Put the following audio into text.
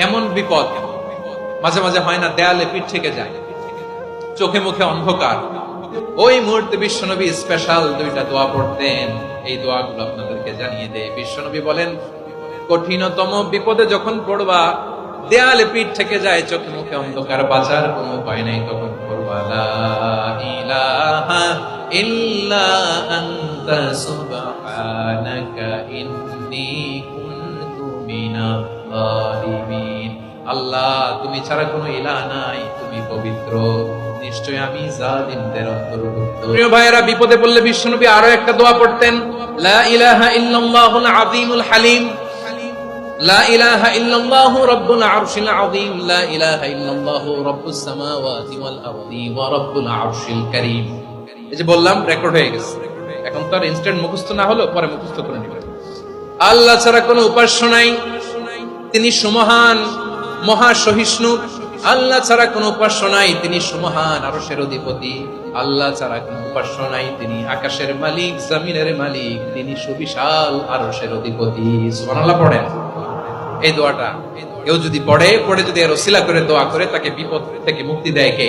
এমন বিপদ মাঝে মাঝে হয় না, দেয়ালে পিঠ থেকে যায়, চোখে মুখে অন্ধকার। ওই মুহূর্তে বিশ্বনবী স্পেশাল দুইটা দোয়া পড়তেন। এই দোয়াগুলো আপনাদেরকে জানিয়ে দেয়। বিশ্বনবী বলেন, কঠিনতম বিপদে যখন পড়বা, দেয়ালে পিঠ থেকে যায়, চোখে মুখে অন্ধকার, বাঁচার কোনো উপায় নাই, তখন পড়বা লা ইলাহা ইল্লা আনতা সুবহানাকা ইন্নী কুনতু মিনাজ জালিমিন। আল্লাহ, তুমি ছাড়া কোনো ইলাহ নাই, তুমি পবিত্র, নিশ্চয় আমি জালিমদের অন্তর্ভুক্ত। প্রিয় ভাইয়েরা, বিপদে পড়লে বিশ্বনবী আরো একটা দোয়া পড়তেন, লা ইলাহা ইল্লাল্লাহুল আযীমুল হালিম, লা ইলাহা ইল্লাল্লাহু রাব্বুল আরশিল আযীম, লা ইলাহা ইল্লাল্লাহু রাব্বুস সামাওয়াতি ওয়াল আরদি ওয়া রাব্বুল আরশিল কারীম। এই যে বললাম, রেকর্ড হয়ে গেছে, এখন তো আর ইনস্ট্যান্ট মুখস্থ না হলো, পরে মুখস্থ করে নেবেন। আল্লাহ ছাড়া কোনো উপাস্য নাই, তিনি সুমহান, মহা সহিষ্ণু। আল্লাহ ছাড়া কোনো উপাস্য নাই, তিনি সুমহান, আরশের অধিপতি। আল্লাহ ছাড়া কোনো উপাস্য নাই, তিনি আকাশের মালিক, জমিনের মালিক, তিনি সুবিশাল আরশের অধিপতি। সুবহানাল্লাহ পড়েন। এই দোয়াটা কেউ যদি পড়ে যদি এর ওসিলা করে দোয়া করে, তাকে বিপদ থেকে মুক্তি দেয় কে?